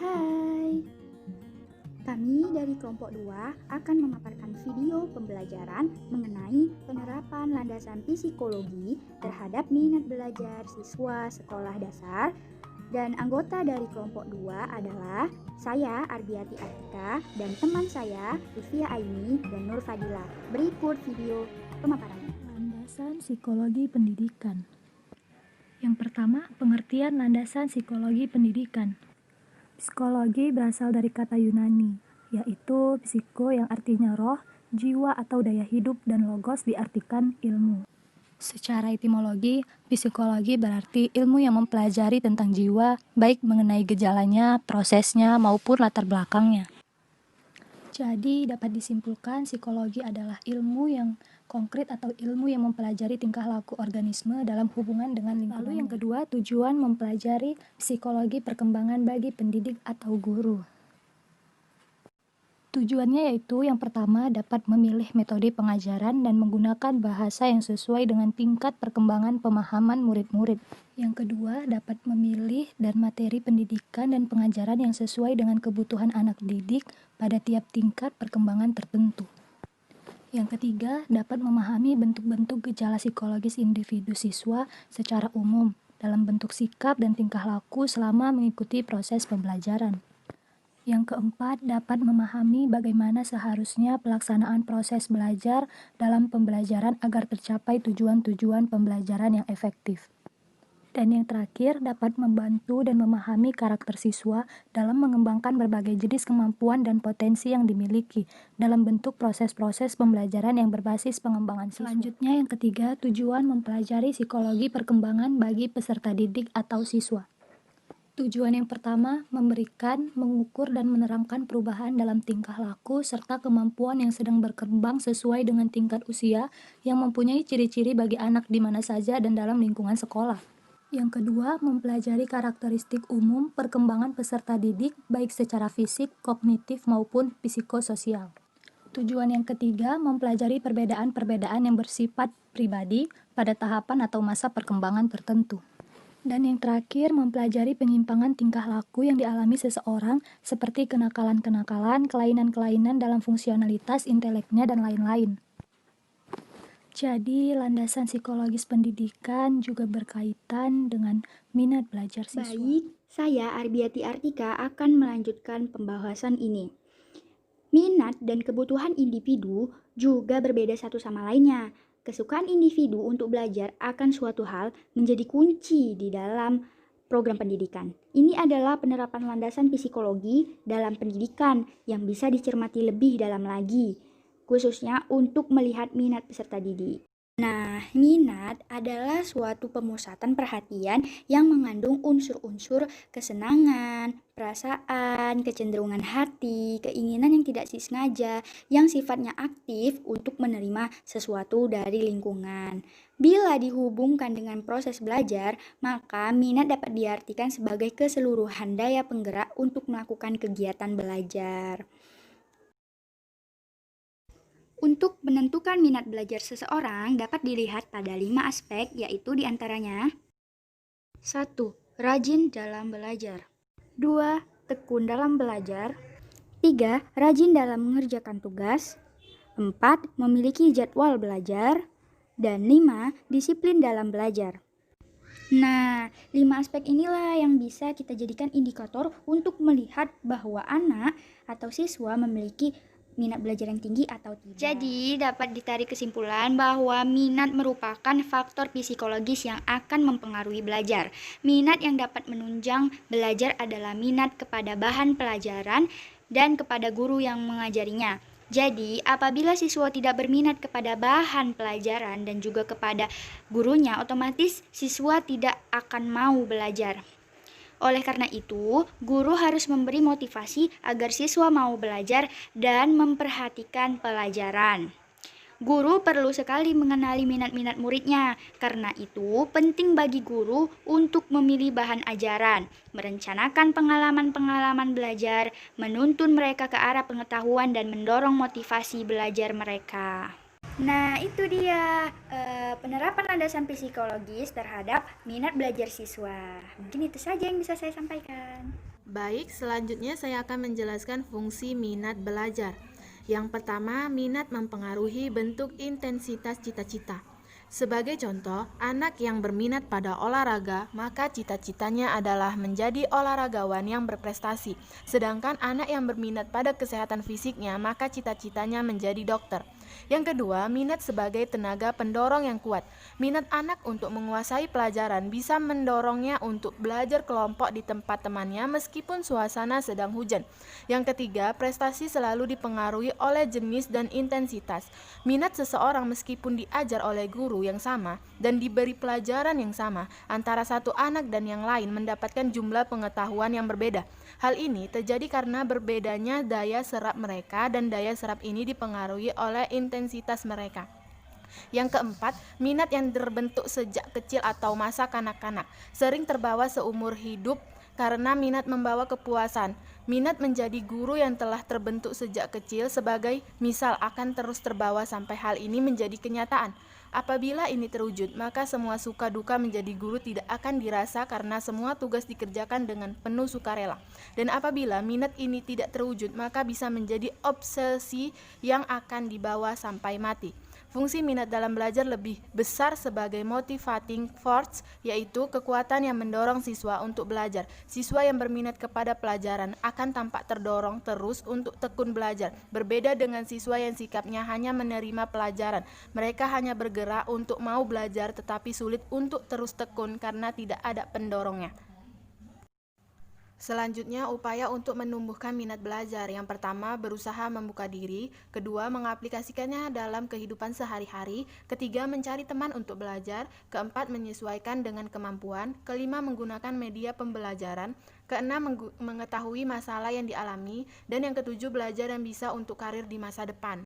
Hai, kami dari kelompok 2 akan memaparkan video pembelajaran mengenai penerapan landasan psikologi terhadap minat belajar siswa sekolah dasar. Dan anggota dari kelompok 2 adalah saya, Arbiati Artika, dan teman saya, Lutfia Aini dan Nur Fadila. Berikut video pemaparannya. Landasan psikologi pendidikan. Yang pertama, pengertian landasan psikologi pendidikan. Psikologi berasal dari kata Yunani, yaitu psiko yang artinya roh, jiwa atau daya hidup, dan logos diartikan ilmu. Secara etimologi, psikologi berarti ilmu yang mempelajari tentang jiwa, baik mengenai gejalanya, prosesnya, maupun latar belakangnya. Jadi, dapat disimpulkan psikologi adalah ilmu yang konkret atau ilmu yang mempelajari tingkah laku organisme dalam hubungan dengan lingkungan. Lalu yang kedua, tujuan mempelajari psikologi perkembangan bagi pendidik atau guru. Tujuannya yaitu yang pertama dapat memilih metode pengajaran dan menggunakan bahasa yang sesuai dengan tingkat perkembangan pemahaman murid-murid. Yang kedua dapat memilih dan materi pendidikan dan pengajaran yang sesuai dengan kebutuhan anak didik pada tiap tingkat perkembangan tertentu. Yang ketiga dapat memahami bentuk-bentuk gejala psikologis individu siswa secara umum dalam bentuk sikap dan tingkah laku selama mengikuti proses pembelajaran. Yang keempat, dapat memahami bagaimana seharusnya pelaksanaan proses belajar dalam pembelajaran agar tercapai tujuan-tujuan pembelajaran yang efektif. Dan yang terakhir, dapat membantu dan memahami karakter siswa dalam mengembangkan berbagai jenis kemampuan dan potensi yang dimiliki dalam bentuk proses-proses pembelajaran yang berbasis pengembangan siswa. Selanjutnya, yang ketiga, tujuan mempelajari psikologi perkembangan bagi peserta didik atau siswa. Tujuan yang pertama, memberikan, mengukur, dan menerangkan perubahan dalam tingkah laku serta kemampuan yang sedang berkembang sesuai dengan tingkat usia yang mempunyai ciri-ciri bagi anak di mana saja dan dalam lingkungan sekolah. Yang kedua, mempelajari karakteristik umum perkembangan peserta didik baik secara fisik, kognitif, maupun psikososial. Tujuan yang ketiga, mempelajari perbedaan-perbedaan yang bersifat pribadi pada tahapan atau masa perkembangan tertentu. Dan yang terakhir, mempelajari penyimpangan tingkah laku yang dialami seseorang seperti kenakalan-kenakalan, kelainan-kelainan dalam fungsionalitas inteleknya, dan lain-lain. Jadi, landasan psikologis pendidikan juga berkaitan dengan minat belajar siswa. Baik, saya Arbiati Artika akan melanjutkan pembahasan ini. Minat dan kebutuhan individu juga berbeda satu sama lainnya. Kesukaan individu untuk belajar akan suatu hal menjadi kunci di dalam program pendidikan. Ini adalah penerapan landasan psikologi dalam pendidikan yang bisa dicermati lebih dalam lagi, khususnya untuk melihat minat peserta didik. Nah, minat adalah suatu pemusatan perhatian yang mengandung unsur-unsur kesenangan, perasaan, kecenderungan hati, keinginan yang tidak disengaja, yang sifatnya aktif untuk menerima sesuatu dari lingkungan. Bila dihubungkan dengan proses belajar, maka minat dapat diartikan sebagai keseluruhan daya penggerak untuk melakukan kegiatan belajar. Untuk menentukan minat belajar seseorang dapat dilihat pada 5 aspek, yaitu diantaranya 1. Rajin dalam belajar. 2. Tekun dalam belajar. 3. Rajin dalam mengerjakan tugas. 4. Memiliki jadwal belajar. Dan 5. Disiplin dalam belajar. Nah, 5 aspek inilah yang bisa kita jadikan indikator untuk melihat bahwa anak atau siswa memiliki minat belajar yang tinggi atau tidak. Jadi, dapat ditarik kesimpulan bahwa minat merupakan faktor psikologis yang akan mempengaruhi belajar. Minat yang dapat menunjang belajar adalah minat kepada bahan pelajaran dan kepada guru yang mengajarinya. Jadi, apabila siswa tidak berminat kepada bahan pelajaran dan juga kepada gurunya, otomatis siswa tidak akan mau belajar. Oleh karena itu, guru harus memberi motivasi agar siswa mau belajar dan memperhatikan pelajaran. Guru perlu sekali mengenali minat-minat muridnya. Karena itu, penting bagi guru untuk memilih bahan ajaran, merencanakan pengalaman-pengalaman belajar, menuntun mereka ke arah pengetahuan, dan mendorong motivasi belajar mereka. Nah, itu dia penerapan landasan psikologis terhadap minat belajar siswa. Mungkin itu saja yang bisa saya sampaikan. Baik, selanjutnya saya akan menjelaskan fungsi minat belajar. Yang pertama, minat mempengaruhi bentuk intensitas cita-cita. Sebagai contoh, anak yang berminat pada olahraga, maka cita-citanya adalah menjadi olahragawan yang berprestasi. Sedangkan anak yang berminat pada kesehatan fisiknya, maka cita-citanya menjadi dokter. Yang kedua, minat sebagai tenaga pendorong yang kuat. Minat anak untuk menguasai pelajaran bisa mendorongnya untuk belajar kelompok di tempat temannya meskipun suasana sedang hujan. Yang ketiga, prestasi selalu dipengaruhi oleh jenis dan intensitas. Minat seseorang meskipun diajar oleh guru yang sama dan diberi pelajaran yang sama, antara satu anak dan yang lain mendapatkan jumlah pengetahuan yang berbeda. Hal ini terjadi karena berbedanya daya serap mereka dan daya serap ini dipengaruhi oleh intensitas mereka. Yang keempat, minat yang terbentuk sejak kecil atau masa kanak-kanak sering terbawa seumur hidup karena minat membawa kepuasan. Minat menjadi guru yang telah terbentuk sejak kecil sebagai misal akan terus terbawa sampai hal ini menjadi kenyataan. Apabila ini terwujud, maka semua suka duka menjadi guru tidak akan dirasa karena semua tugas dikerjakan dengan penuh sukarela. Dan apabila minat ini tidak terwujud, maka bisa menjadi obsesi yang akan dibawa sampai mati. Fungsi minat dalam belajar lebih besar sebagai motivating force, yaitu kekuatan yang mendorong siswa untuk belajar. Siswa yang berminat kepada pelajaran akan tampak terdorong terus untuk tekun belajar. Berbeda dengan siswa yang sikapnya hanya menerima pelajaran. Mereka hanya bergerak untuk mau belajar tetapi sulit untuk terus tekun karena tidak ada pendorongnya. Selanjutnya, upaya untuk menumbuhkan minat belajar. Yang pertama, berusaha membuka diri. Kedua, mengaplikasikannya dalam kehidupan sehari-hari. Ketiga, mencari teman untuk belajar. Keempat, menyesuaikan dengan kemampuan. Kelima, menggunakan media pembelajaran. Keenam, mengetahui masalah yang dialami. Dan yang ketujuh, belajar yang bisa untuk karir di masa depan.